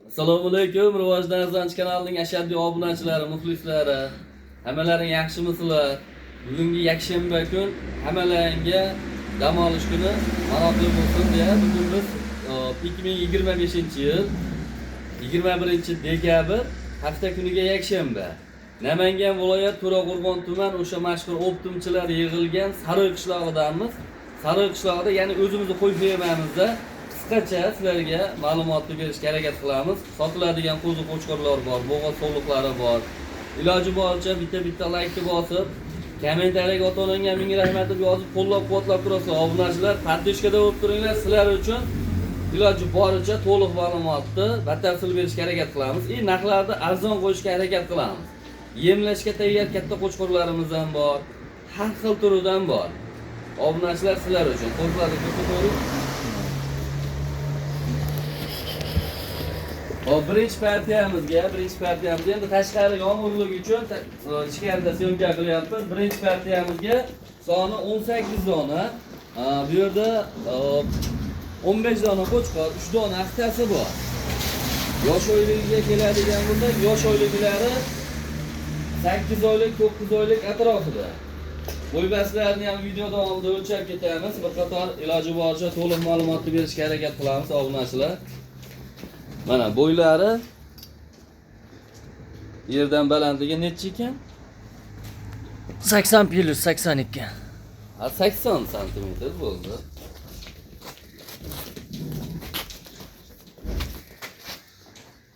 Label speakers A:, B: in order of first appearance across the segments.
A: Assalomu alaykum, Rivojdan Azanch kanalining ashaddiy obunachilari, muxlislari. Hammalaring yaxshimisizlar? Bugungi yakshanba kun hammalaringga dam olish kuni maroqli bo'lsin deya bugun biz 2025-yil 21-dekabr hafta kuniga yakshanba Namangan viloyat To'raqo'rg'on tuman o'sha mashhur optimchilar yig'ilgan Saroy qishlog'idamiz. Saroy qishlog'ida, ya'ni o'zimizni qo'y fermamizda qisqacha sizlarga ma'lumotni berishga harakat qilamiz. Sotiladigan qo'zi-qo'chqorlar bor, bo'g'ot sog'liqlari bor. Iloji boricha bitta laykni bosib, kommentariyaga ota-onangga ming rahmat deb yozib, qo'llab-quvvatlab turasiz. Obunachilar, podpishkada bo'lib turinglar. Sizlar uchun iloji boricha to'liq ma'lumotni batafsil berishga harakat qilamiz. Narxlarni arzon qo'yishga harakat qilamiz. Yemlashga tayyor katta qo'chqorlarimiz ham bor. Har xil turidan bor. Obunachilar sizlar uchun qo'zlarni ko'ring. Birinchi partiyamizga endi tashqari yomg'irligi uchun ichkarida syomka qilyapmiz. Birinchi partiyamizga soni 18 dona. Bu yerda 15 dona qo'chqor, 3 dona aqtasi bor. Yosh oyligiga keladigan bo'lsa, yosh oyliklari 8 oylik, 9 oylik atrofida. Bo'ybaslarni ham video davomida o'lchab ketamiz. Bir qator iloji boricha to'liq ma'lumotni berishga harakat qilamiz obunachilar. Mana bo'ylari yerdan balandligi necha ekan?
B: 80 plus 82.
A: 80 sm bo'ldi.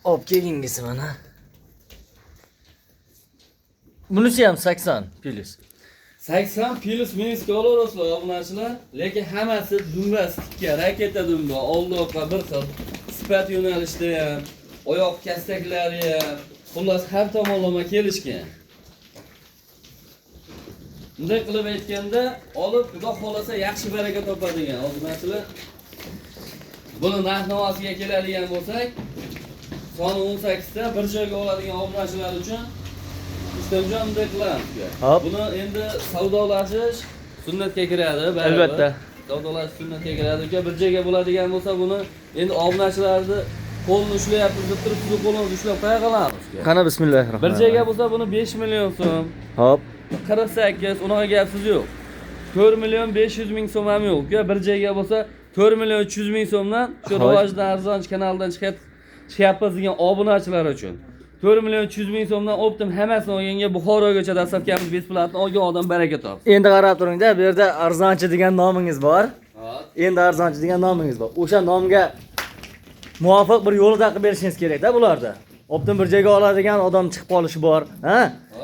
B: Olib kelingisi mana. Bunisi ham 80 plus.
A: 80 plus minusga olaverasizlar obunachilar, lekin hammasi dumbas tikka, raketa dumba, oldi-orqa bir xil. Sifat yo'nalishda ham, oyoq kastaklari ham, xullas har tomonlama kelishgan. Bunday qilib aytganda, olib xudo xolasa yaxshi baraka topadigan obunachilar. Buni narx-navosiga keladigan bo'lsak, soni 18 ta bir joyga oladigan obunachilar uchun istamjon bunday qilamiz. Buni endi savdolashish sunnatga kiradi,
B: albatta.
A: Savdolash sunnatga kiradi. Bir joyga bo'ladigan bo'lsa, buni endi obunachilarni qo'lni ushlayapmiz deb turib, sizni qo'lingizni ushlab qo'ya qolamiz.
B: Qani bismillahirrohmanirrohim.
A: Bir joyga bo'lsa, buni 5 million so'm.
B: Hop.
A: 48, unaqa gapsiz yo'q. 4 million 500 ming so'm ham yo'q. Bir joyga bo'lsa 4 million 300 ming so'mdan shu Rivojdan Arzonch kanalidan chiqyapmiz degan obunachilar uchun. 4 million 300 ming so'mdan optim hammasini olganga Buxorogacha dastavkamiz besplatni olgan odam baraka topsin.
B: Endi qarab turingda, bu yerda Arzonchi degan nomingiz bor. Endi Arzonchi degan nomingiz bor. O'sha nomga muvofiq bir yo'lni taqib berishingiz kerak-da bularda. Optim bir joyga oladigan odam chiqib qolishi bor, ha?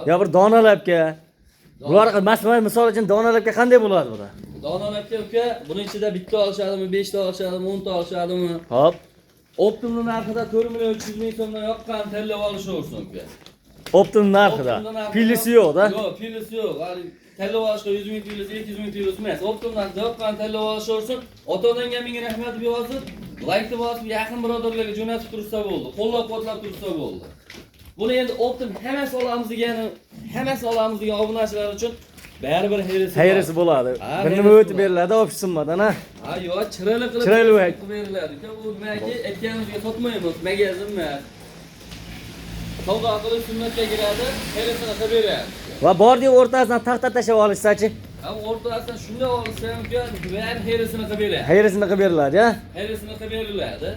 B: Yo bir donalabga. Bular misol uchun donalabga qanday bo'ladi bular?
A: Donalabga uka, buning ichida bitta olishadimi, 5 ta olishadimi, 10 ta olishadimi?
B: Hop.
A: Optimning narxida 4 million 300 ming so'mdan yoqqan tanlab olishaversin uka.
B: Optim narxida. Pilisi yo'q-da?
A: Yo'q, pilisi yo'q. Tanlab olishga 100 ming pilis, 200 ming pilis emas. Optim narxida yoqqan tanlab olishaversin. Ota-onangga ming rahmat deb yozib, laykni bosib, yaqin birodarlarga jo'natib tursa bo'ldi. Qo'llab-quvvatlab tursa bo'ldi. Buni endi optim hammasi olamiz degan obunachilar uchun baribir hayrisi
B: bo'ladi. Bir nima o'tib beriladi, opishsinmadan, ha?
A: Ha, yo'q, chiroyli qilib beriladi. Bu nimaga aytganimizga sotmaymiz, magazin emas. Savdo qilish sunnatga kiradi, hayrisini qilib beradi.
B: Va bordi o'rtasidan taxta tashlab olishsa-chi?
A: Ha, o'rtasidan shunday olsa ham bari hayrisini qilib beradi.
B: Hayrisini qilib beriladi, ha?
A: Hayrisini qilib beriladi.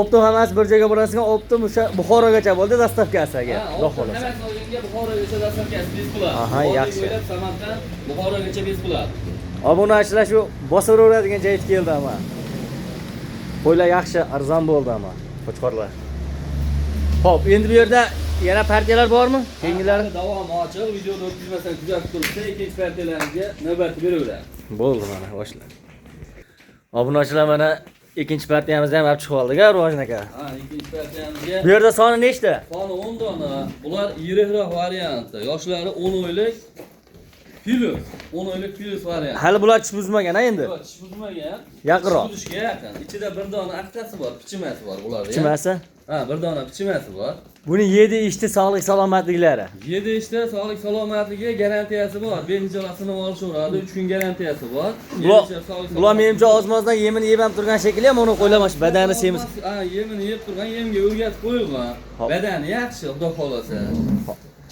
B: Optim hammasi bir joyga borasigan, optim o'sha Buxorogacha bo'ldi dastavkasiga. Xudo xolasa.
A: Hammasi olganga Buxorogacha dastavkasi besplat.
B: Aha, yaxshi.
A: Samarqand Buxorogacha besplat.
B: Obunachilar shu bosiraveradigan joyga keldi ama. Qo'ylar yaxshi, arzon bo'ldi ama. Qo'chqorlar. Xo'p, endi bu yerda yana partiyalar bormi? Keyingilari
A: davom ochiq, videoni o'tkazmasdan kuzatib turibsa, ikkinchi partiyalarimizga navbat beraveradi.
B: Bo'ldi mana, boshla. Obunachilar mana ikkinchi partiyamizni ham olib chiqib oldik-a, Rivojdan aka.
A: Ha, ikkinchi partiyamizga.
B: Bu yerda soni nechta?
A: Soni 10 dona. Bular yiriroq varianti. Yoshlari 10 oylik plus. 10 oylik plus varianti.
B: Hali bular tish buzmagan-a endi?
A: Yo'q, tish buzmagan.
B: Yaqinroq.
A: Buzishga yaqin. Ichida bir dona aqtasi bor, pichimasi bor ularda.
B: Pichimasi?
A: Ha, bir dona pichmasi bor.
B: Buni yedi ichdi sog'lik salomatliklari.
A: 7 ishda sog'lik salomatligiga garantiyasi bor. Behinjalasini olishaveradi, 3 kun garantiyasi bor.
B: Bular menimcha ozmozdan yemini yeb ham turgan shekilli ham uni qo'ylamash badani semiz.
A: Ha, yemini yeb turgan, yemga o'rgatib qo'yilgan. Badani yaxshi, xudo xolasa.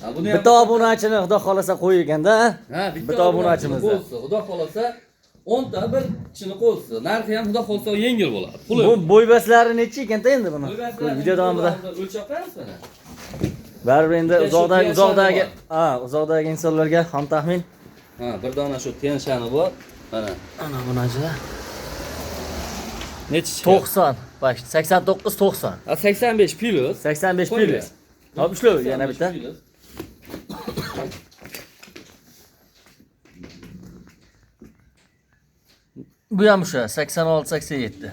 A: Ha, buni ham
B: Bitta obunachini xudo xolasa qo'y ekanda,
A: ha,
B: bitta obunachimizni.
A: Xudo xolasa 10 ta bir kishini qo'ysa, narxi ham xudo xolasa yengil bo'ladi. Puli.
B: Bu bo'ybaslari necha ekanda endi buni? Video davomida
A: o'lchab qo'yamiz mana.
B: baribir endi uzoqdagi insonlarga ham taxmin.
A: Ha, bir dona shu tenshani bor. Mana.
B: Ana bunachi.
A: Necha?
B: 90. Baş 89 90.
A: Ha, 85 plus.
B: 85 plus. Hop ishlo yana bitta. Bu ham o'sha 86 87.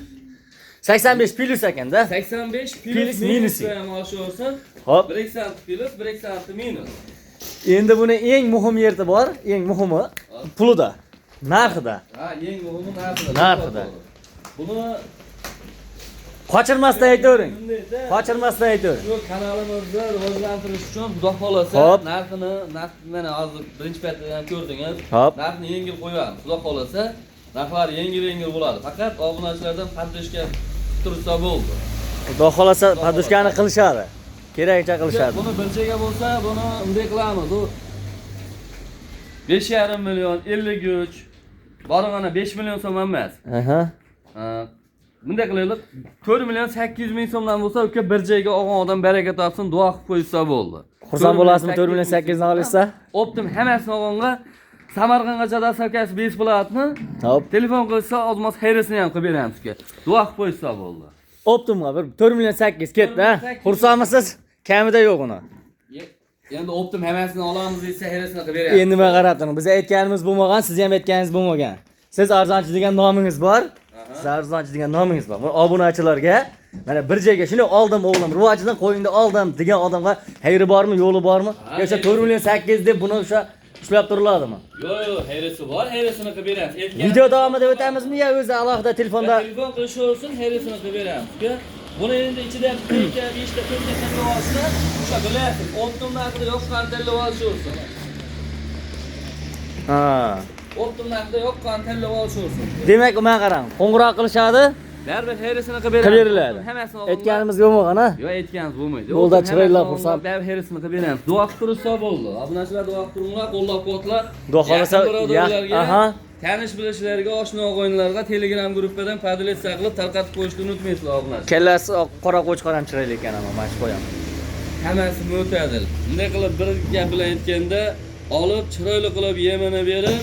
B: 85 plus ekanda.
A: 85
B: Plus
A: plus
B: minusi.
A: minus ham olishsin.
B: Hop.
A: 1 sent plus, 1 sent minus.
B: Endi buni eng muhim yerda bor, eng muhimi pulida, narxida.
A: Ha, eng muhimi narxida.
B: Narxida.
A: Buni
B: Qochirmasdan aytavering. Qochirmasdan aytavering.
A: shu kanalimizni rivojlantirish uchun xudo xolasa
B: Hop.
A: narxini mana hozir birinchi paytda ham ko'rdingiz.
B: Hop.
A: Narxni yengil qo'yamiz. Xudo xolasa narxlar yengil bo'ladi. Faqat obunachilardan podpishka tursa bo'ldi.
B: Xudo xolasa podushkani qilishadi. Kerakcha qilishadi.
A: Buni bilchaga bo'lsa, buni unday qilamiz. U 5,5 million 53 borg'ana 5 million so'm emas.
B: Aha.
A: Bunday qilaylik. 4 million 800 ming so'mdan bo'lsa, uka bir joyga olgan odam baraka topsin, duo qilib qo'ysa bo'ldi.
B: Xursand bo'lasizmi 4 million 800 ni olishsa?
A: Optim hammasini olganga Samarqandgacha dastavkasi besplatni.
B: Hop.
A: Telefon qilsa, ozmoz xayrasini ham qilib beramiz uka. Duo qilib qo'ysa bo'ldi.
B: Optimga bir 4 million 800 ketdi, ha? Xursandmisiz? Kamida yo'q uni.
A: Endi optim hammasini olamiz desa, xayrasini qilib beramiz.
B: Endi nima qarabdim? Biz aytganimiz bo'lmagan, siz ham aytganingiz bo'lmagan. Siz arzonchi degan nomingiz bor. Siz arzonchi degan nomingiz bor. Bu obunachilarga mana bir joyga shuni oldim o'g'lim, rivojidan qo'yingda oldim degan odamga xayri bormi, yo'li bormi? Yo'qsa 4 million 800 deb buni o'sha ushlab turiladimi?
A: Yo'q, xayrasi bor, xayrasini qilib beramiz.
B: Video davomida o'tamizmi yo o'zi alohida telefonda?
A: Telefon qilishaversin, xayrasini qilib beramiz. Buni endi ichida 2 ta, 5 ta, 4 ta tanlab olsa, o'sha bilasiz, optim narxida yoqqan tanlab olishaversin.
B: Ha.
A: Optim narxida yoqqan tanlab olishaversin.
B: Demak, men qarang, qo'ng'iroq qilishadi,
A: Baribir xayrasini qilib beramiz.
B: qilib beriladi.
A: Hammasini
B: Aytganimiz bo'lmagan, ha?
A: Yo'q, aytganimiz bo'lmaydi.
B: Yo'lda chiroylar xursand.
A: Baribir xayrasini qilib beramiz. Duo qilib tursa bo'ldi. Obunachilar duo qilib turinglar, qo'llab-quvvatlar.
B: Xudo xolasa, aha.
A: Tanish bilishlarga, oshno o'g'inlarga Telegram gruppadan podletslar qilib tarqatib qo'yishni unutmaysizlar obunachilar.
B: Kallasi qora qo'chqor ham chiroyli ekan ama, mana shu qo'yam.
A: Hammasi mo'tadil. Bunday qilib bir gap bilan aytganda, olib chiroyli qilib yemini berib,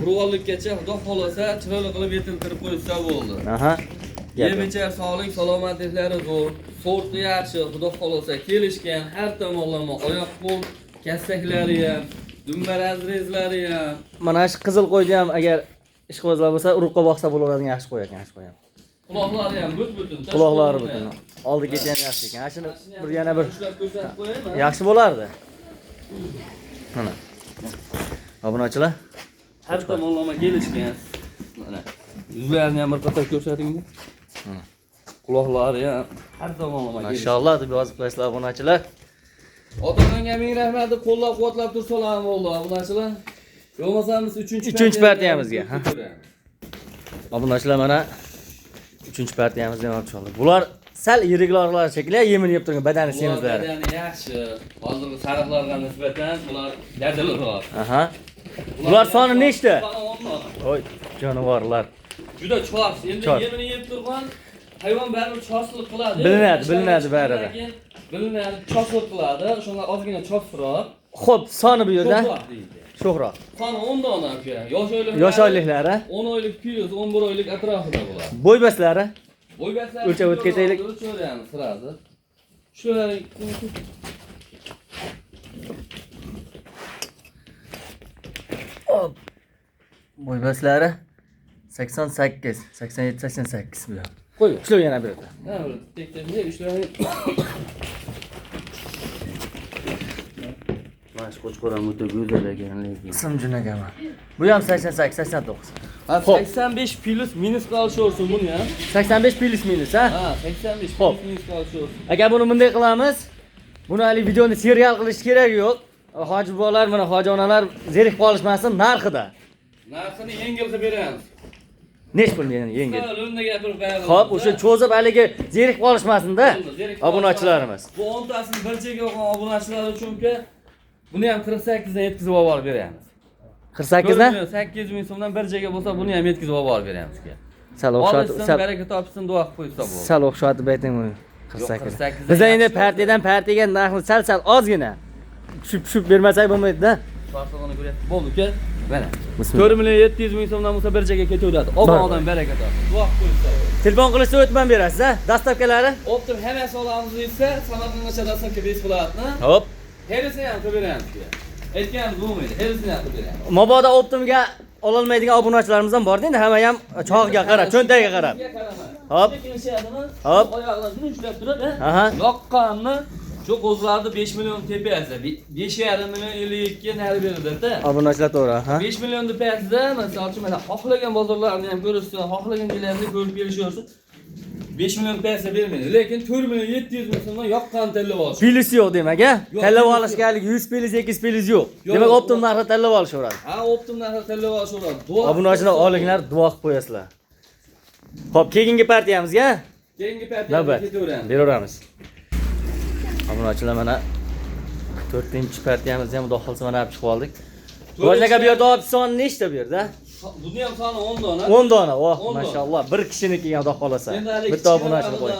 A: qurg'onlikkacha xudo xolasa chiroyli qilib yetiltirib qo'ysa bo'ldi.
B: Aha.
A: Yemicha sog'lik, salomatliklari zo'r, sorti yaxshi, xudo xolasa kelishgan, har tomonlama oyoq qo'l kassaklari ham, dumba razrezlari ham.
B: Mana shu qizil qo'yni ham agar ishqibozlar bo'lsa, urug'qa boqsa bo'laveradigan yaxshi qo'y ekan, yaxshi qo'yam.
A: Quloqlari ham but-butun.
B: Quloqlari butun. Oldi ketgan yaxshi ekan. Shuni bir yana bir
A: ushlab ko'rsatib qo'yaymi?
B: yaxshi bo'lardi. Mana. Obunachilar,
A: Har tomonlama kelishgan. Mana. Yuzlarini ham bir qator ko'rsating. Quloqlari ham har tomonlama kelishgan.
B: maşallah deb yozib qo'yasizlar obunachilar.
A: Otajonga ming rahmat deb qo'llab-quvvatlab tursalar bo'ldi obunachilar. Bo'lmasa biz
B: 3-chi partiyamizga, ha. Obunachilar mana 3-chi partiyamizga ham olib. Bular sal yiriklar shekilli yemini yeb turgan badani semizlari.
A: Badani yaxshi. Hozirgi sariqlarga nisbatan bular dadilroq.
B: Aha. Bular soni nechta? Voy, jonivorlar.
A: Juda chos. Endi
B: Chos.
A: yemini yeb turgan hayvon baribir choslik qiladi.
B: Bilinadi baribir.
A: Bilinadi, choslik qiladi. O'shanga ozgina chosroq.
B: Xo'p, soni bu yerda
A: Ko'proq deydi.
B: sho'xroq.
A: Soni 10 dona aka.
B: Yosh oyliklari,
A: 10 oylik plus, 11 oylik atrofida bo'ladi.
B: bo'ybaslari.
A: Bo'ybatlar
B: O'lchab o'tib ketaylik.
A: O'lchaymiz sirasi. Shular
B: Hop. Bo'ybaslari 88, 87, 88 bu. Qo'y, ishlo yana bir yerda.
A: ha, tek-tek ishlarni Mana shu qo'chqoram o'ta go'zal ekan lekin.
B: Ism Junagama. Bu ham 88, 89.
A: Ha,
B: Hop.
A: 85 plus minus qolshaversin buni ham.
B: 85 plus minus ha.
A: Ha, 85
B: Hop.
A: plus minus qolshaversin.
B: Agar buni bunday qilamiz, buni hali videoni serial qilish kerak yo'q. Hoji bolalar, mana hoji onalar zerikib qolishmasin narxida.
A: Narxini yengil qilib beramiz.
B: Nech pul yengil?
A: O'rnida gapirib qo'yamiz.
B: Xo'p, o'sha cho'zib haligi zerikib qolishmasin-da obunachilarimiz.
A: Bu 10 tasini bir joyga olgan obunachilar uchunki buni ham 48 dan yetkazib olib beramiz.
B: 48 dan
A: 800 ming so'mdan bir joyga bo'lsa buni ham yetkazib olib beramiz.
B: Sal o'xshatib,
A: Olsin, baraka topsin, duo qilib qo'ysa bo'ldi.
B: sal o'xshatib ayting buni. 48.
A: 48
B: Biz endi partiyadan partiyaga narxni sal ozgina tushib bermasak bo'lmaydi-da.
A: Farqini ko'ryapsiz. Bo'ldi uka. Mana.
B: Bismillah.
A: 4 million 700 ming so'mdan bo'lsa bir joyga ketaveradi. Obodon baraka topsin. Duo qilib qo'ysa bo'ldi.
B: Telefon qilishsa o'tman berasiz, ha? Dastavkalari?
A: Optim hammasi olamiz desa, Samarqandgacha dastavka besplatni.
B: Hop.
A: Herisini ham qilib beramiz. Aytganimiz bo'lmaydi. Herisini ham qilib beramiz.
B: Mabodo Optimga ololmaydigan obunachilarimiz ham bor-da, endi hamma ham chog'iga qarab, cho'ntagiga qarab. Hop. Hop.
A: Oyoqlarini ushlab turib,
B: Aha.
A: yoqqanni shu qo'zlarni 5 million tepasi, 5,5 million 52 nari berdi-da.
B: Obunachilar to'g'ri, ha?
A: 5 million tepasida, masalan, mana xohlagan bozorlarni ham ko'rishsin, xohlagan joylarni ko'rib kelishaversin. 5 million tepasi bermaydi, lekin 4 million 700 ming so'mdan yoqqan tanlab olish.
B: Pilisi yo'q demak, ha?
A: Yo'q,
B: Tanlab
A: pilisi
B: olishga hali 100 pilis, 200 pilis yo'q.
A: Yo'q,
B: Demak,
A: yo'q.
B: Optim narxida tanlab olishaveradi.
A: Ha, optim narxida tanlab olishaveradi.
B: Obunachilar olinglar, duo qilib qo'yasizlar. Xo'p, keyingi partiyamizga
A: Keyingi partiyaga
B: navbat
A: ketaveramiz.
B: beraveramiz. Obunachilar mana 4-partiyamizni ham xudo xolsa mana olib chiqib oldik. Ro'jnaga bu yerda olib son nechta bu yerda?
A: Buni ham soni 10 dona.
B: 10 dona. Oh,
A: 10 dona.
B: mashalloh. Bir kishinikiga xudo xolasa. Bitta obunachilar qo'y.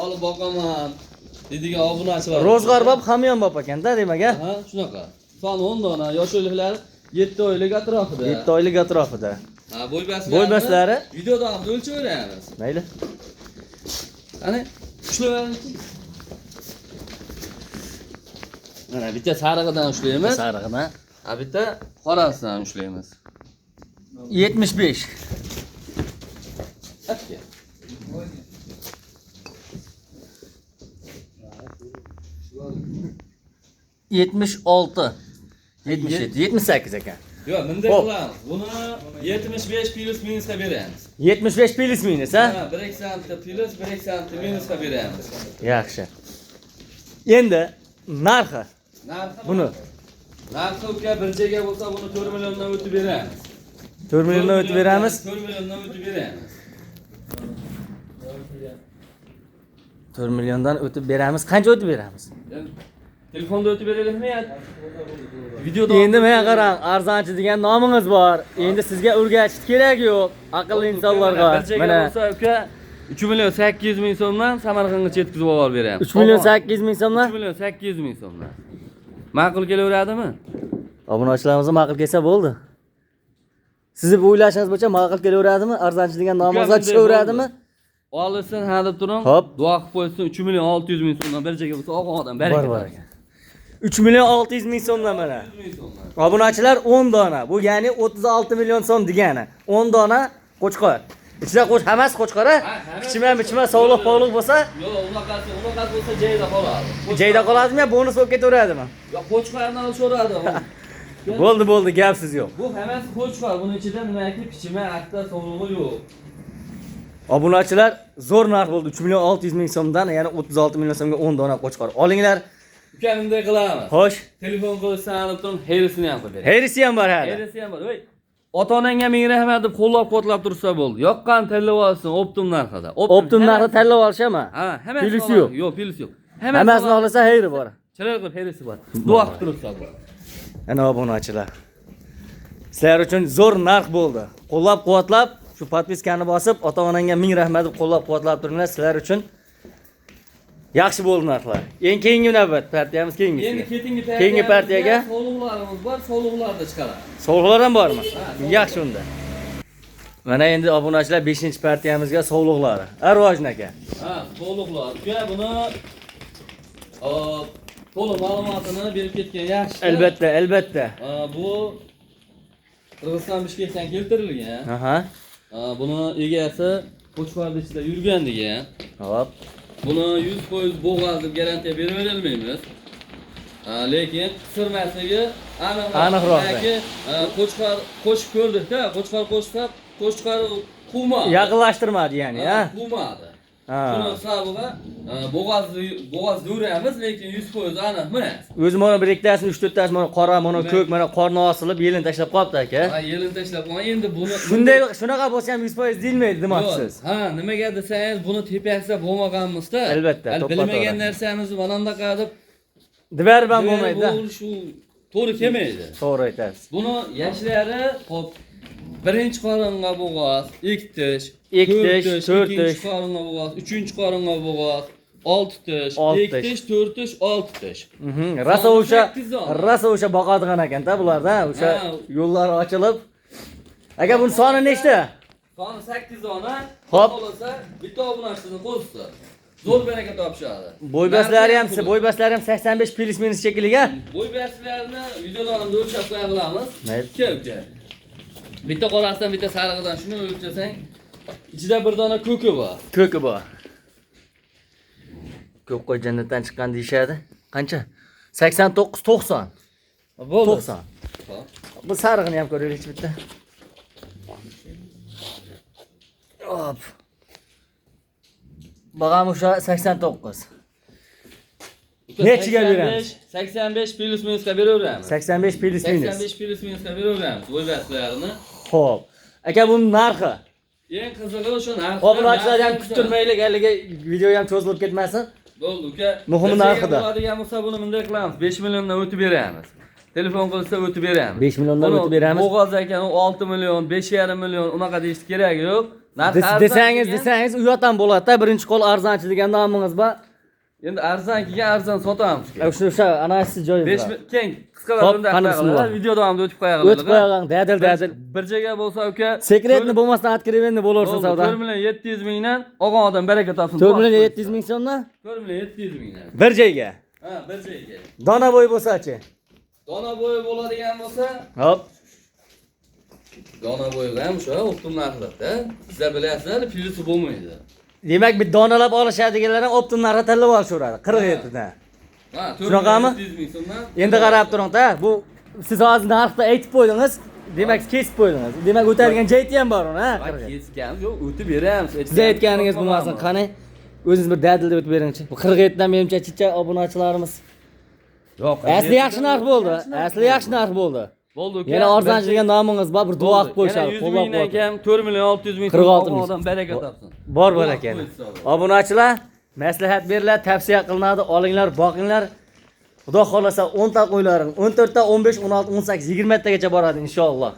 A: Olib boqaman deydigan obunachilar.
B: Ro'zg'or bop, hamyon bop ekanda, demak, ha?
A: Ha, shunaqa. Soni 10 dona, yosh o'liklar 7 oylik atrofida.
B: 7 oylik atrofida.
A: Ha,
B: Bo'ybaslari
A: videoda ham o'lchaveramiz.
B: mayli.
A: Qani, ushlayveramiz. Mana bitta sarig'idan ushlaymiz.
B: Sarig'ini
A: Ha, bitta qorasidan ushlaymiz.
B: 75.
A: Aka.
B: Yetmiş altı. 77, 78 ekan.
A: Yo'q, bunday
B: Hop.
A: qilamiz. Buni 75 plus minusga beramiz.
B: 75 pilis minus, ha?
A: Ha, 1 santi plus, 1 santi minusga beramiz.
B: Yaxshi. Endi narxi
A: Narxi
B: buni
A: narxi uka bir joyga bo'lsa buni 4 milliondan o'tib beramiz.
B: 4 milliondan o'tib beramiz.
A: 4 milliondan o'tib beramiz.
B: 4 milliondan o'tib beramiz. Qancha o'tib beramiz?
A: Telefonda o'tib beraylikmi yo? Videoda
B: Endi menga qarang, arzonchi degan nomingiz bor. Endi sizga o'rgatish kerak yo'q. Aqlli insonlarga.
A: bir joyga
B: Mana
A: bo'lsa uka 3 million 800 ming so'mdan Samarqandgacha yetkazib olib beramiz.
B: 3 million 800 ming so'mdan.
A: 3 million 800 ming so'mdan. Ma'qul kelaveradimi?
B: Obunachilarimiz ma'qul kelsa bo'ldi. Sizni bu o'ylashingiz bo'yicha ma'qul kelaveradimi? Arzonchi degan nomingizga tushaveradimi?
A: Olsin, ha deb turing.
B: Hop.
A: Duo qilib qo'ysin, 3 million 600 ming so'mdan bir joyga bo'lsa olgan odam baraka.
B: Bor ekan. 3 million 600 ming so'mdan mana.
A: 100 ming so'mdan.
B: Obunachilar 10 dona. Bu ya'ni 36 million so'm degani. 10 dona qo'chqor. Ichida hammasi qo'chqor, ha? Bichma sog'liq bo'lsa,
A: Yo'q, unaqasi bo'lsa joyida qoladi.
B: joyda qoladimi yo bonus bo'lib ketaveradimi?
A: Yo'q, qo'chqordan so'radi.
B: Bo'ldi, gapsiz yo'q.
A: Bu hammasi qo'chqor. Buning ichida nimaki pichima, aqda, sog'lig'i yo'q.
B: Obunachilar zo'r narx bo'ldi. 3 million 600 ming so'mdan, ya'ni 36 million so'mga 10 dona qo'chqor. Olinglar.
A: Ukamday qilamiz.
B: Xo'sh.
A: Telefon qilishsan olib turing, herisini ham qilib beramiz.
B: Herisi ham bor hali.
A: Herisi ham bor. Voy. Ota-onangga ming rahmat deb qo'llab-quvvatlab tursa bo'ldi. Yoqqan tanlab olsin, optim narxida.
B: Optim narxida tanlab olishami?
A: Ha, hammasi
B: Pilisi yo'q.
A: Yo'q, pilisi yo'q.
B: Hammasini olsa xayri bor.
A: Chiroy qilib herisi bor. Duo qilib turibsa bu.
B: Ana obunachilar. Sizlar uchun zo'r narx bo'ldi. Qo'llab-quvvatlab, shu podpiskani bosib, ota-onangga ming rahmat deb qo'llab-quvvatlab turinglar. Sizlar uchun yaxshi bo'ldi narxlar. Eng keyingi navbat partiyamiz keyingi.
A: Endi
B: keyingi partiyaga
A: sog'liqlarimiz bor, sog'liqlarni chiqaramiz.
B: sovg'alar ham bormi? Yaxshi unda. Mana endi obunachilar 5-partiyamizga sovg'alari. Arvojin aka.
A: Ha, sog'liqlar. Uka buni to'liq ma'lumotini berib ketgan yaxshi.
B: Albatta.
A: Bu Qirg'iziston Bishkekdan keltirilgan.
B: Aha.
A: Buni egasi qo'chqorning ichida yurgan degan.
B: Hop.
A: Buni 100% bo'g'az deb garantiya berib olmaymiz. Lekin qisirmasligi aniqroq. Qo'chqor qo'shib ko'rdik-da, qo'chqor qo'shsa qo'shqari quvmadi.
B: Yaqinlashtirmadi ya'ni, ha?
A: Quvmadi.
B: Ha.
A: Buni hisobiga bo'g'oz duramiz, lekin 100% aniq emas.
B: O'zi mana bir ikkitasini 3-4 tasi mana qora, mana ko'k, mana qorni osilib, yelini tashlab qolibdi aka.
A: Ha, yelini tashlab qo'ygan. Endi buni
B: Shunaqa bo'lsa ham 100% deyilmaydi, demoqchisiz.
A: Ha, nimaga desangiz, buni tepasida bo'lmaganmizda.
B: Albatta,
A: bilmagan narsamizni mana qilib
B: Dibarban bo'lmaydi-da.
A: Shu to'g'ri kelmaydi.
B: To'g'ri aytasiz.
A: Buni yashlari hop birinchi qoringa bo'g'oz, ikki tish,
B: to'rt
A: ikkinchi
B: tish,
A: qoringa bo'g'oz, uchinchi qoringa bo'g'oz, 6 tish, 2 tish, 4 tish, 6 tish.
B: Rasa o'sha boqadigan ekan-da bularda, o'sha yo'llar ochilib. Aka buni soni nechta?
A: Soni 8 dona.
B: Hop.
A: Bo'lsa, bitta obunachini qo'ysa, zo'r baraka topishadi.
B: Bo'ybaslari ham 85 plus minus shekilliga.
A: Bo'ybaslarini videolarni o'lchab qo'ya olamiz.
B: Mayli.
A: Keldi. Bitta qorasidan, bitta sarig'idan shuni o'lchasang, ichida bir dona ko'ki bor.
B: Ko'ki bor. Ko'k qo'y jannatdan chiqqan deyshadi. Qancha? 89 90.
A: Bo'ldi.
B: 90. Bu sarig'ini ham ko'raylik bitta. Hop. Bag'am o'sha 89. Nechiga beramiz?
A: 85 plus minusga beraveramiz.
B: 85 plus minus.
A: 85 plus minusga beraveramiz bo'ybaslarini.
B: Xo'p. Aka buning narxi?
A: Eng qizig'i o'sha narxi.
B: Obunachilarni ham kuttirmaylik, haliga video ham cho'zilib ketmasin.
A: Bo'ldi uka.
B: Muhimi narxida.
A: Bo'ladigan bo'lsa buni bunday qilamiz. 5 milliondan o'tib beramiz. Telefon qilsa o'tib beramiz.
B: 5 milliondan o'tib beramiz.
A: Bo'g'oz ekan, 6 million, 5,5 million unaqa deyish kerak yo'q.
B: Desangiz u yoqdan bo'ladi-da, birinchi qo'l arzonchi degan nomingiz bor.
A: Endi arzon kelgan arzon sotamiz.
B: O'sha anasi joyingiz.
A: 5 keng qisqaroq video davomida o'tib qo'yganlar.
B: O'tib qo'ygan, dadil.
A: Bir joyga bo'lsa uka,
B: Sekretni bo'lmasdan откровенно bo'laversin savdo.
A: 4 million 700 mingdan olgan odam baraka topsin.
B: 4 million 700 ming so'mdan?
A: 4 million 700 mingdan.
B: Bir joyga.
A: Ha, bir joyga.
B: Dona bo'yi bo'lsa-chi?
A: Dona bo'yi bo'ladigan bo'lsa,
B: hop.
A: Dona bo'yi ham shu optim narxda. Sizlar bilasizlar, plyusi bo'lmaydi.
B: Demak, bir donalab olishadiganlar ham optim narxda tanlab olishaveradi 47 dan.
A: Ha,
B: shunaqami? Endi qarab turing-da, bu siz hozir narxni aytib qo'ydingiz, demak kesib qo'ydingiz. Demak, o'tadigan joyi ham bor uni, ha?
A: Kesgan yo'q, o'tib beramiz.
B: Siz aytganingiz bo'lmasin, qani? O'zingiz bir dadil deb o'tib beringchi. Bu 47 dan menimcha chicha obunachilarimiz.
A: Yo'q,
B: asli yaxshi narx bo'ldi. Asli yaxshi narx bo'ldi.
A: Bo'ldi uka.
B: Yana arzonchi degan nomingiz bor, bir duo qilib qo'yishadi.
A: Qo'llab qo'yadi. 4 million 600 ming
B: 46 ming.
A: Odam baraka topsin.
B: Bor ekan. Obunachilar, maslahat beriladi, tavsiya qilinadi, olinglar, boqinglar. Xudo xolasa 10 ta qo'ylaring 14 ta, 15, 16, 18, 20 tagacha boradi inshaalloh.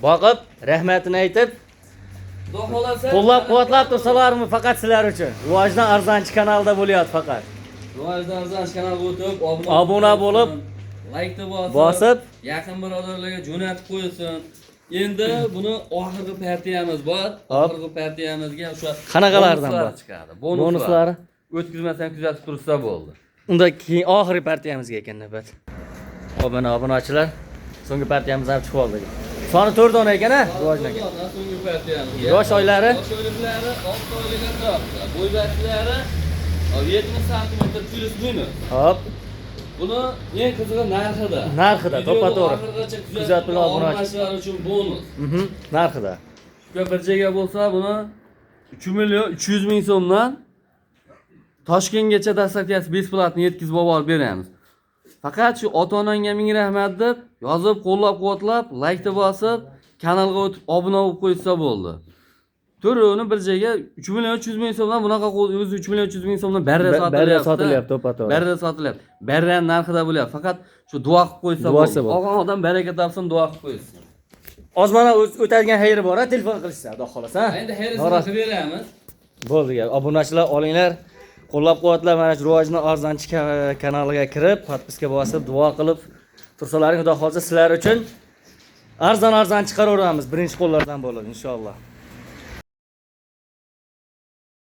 B: Boqib, rahmatini aytib,
A: Xudo xolasa
B: qo'llab-quvvatlab tursalarmi faqat sizlar uchun. Rivojdan arzonchi kanalda bo'lyapti faqat.
A: Rivojdan arzonchi kanalga o'tib,
B: obuna bo'lib,
A: like
B: bosib,
A: yaqin birodarlarga jo'natib qo'ysin. Endi buni oxirgi partiyamiz bor. Oxirgi partiyamizga o'sha
B: qanaqalardan bor
A: chiqadi.
B: Bonuslari
A: o'tkazmasdan kuzatib tursa bo'ldi.
B: Unda keyin oxirgi partiyamizga ekan navbat. Obunachilar, so'nggi partiyamiz ham chiqib oldi. Soni 4 dona ekan-a, rivojdan.
A: So'nggi partiyamiz.
B: Yosh oylari,
A: 6 oylik atrofida. Bo'ybaslari 70 sm plus minus.
B: Hop.
A: Buni eng qizig'i narxida.
B: Narxida, to'ppa-to'g'ri.
A: Kuzatib obunachilar uchun bonus.
B: Narxida.
A: Shu bir joyga bo'lsa, buni 3 million 300 ming so'mdan Toshkentgacha dostavkasi besplatni yetkazib olib beramiz. Faqat shu ota-onangga ming rahmat deb yozib, qo'llab-quvvatlab, like bosib, kanalga o'tib obuna bo'lib qo'ysa bo'ldi. To'rini bir joyga 3 million 300 ming so'mdan bunaqa o'zi 3 million 300 ming so'mdan barra sotilyapti,
B: to'ppa-to'g'ri.
A: Barra sotilyapti. Barra narxida bo'lyapti. Faqat shu duo qilib qo'ysa bo'ldi. Olgan odam baraka topsin, duo qilib qo'ysin.
B: Ozmana o'tadigan xayri bor-a, telefon qilishsa, xudo xolasa.
A: Endi xayrisini qilib beramiz.
B: Bo'ldi, obunachilar olinglar. Qo'llab-quvvatlab mana shu rivojdan arzonchi kanaliga kirib, podpiska bosib, duo qilib tursalaring, xudo xolasa sizlar uchun arzon chiqaraveramiz, birinchi qo'llardan bo'ladi inshaalloh.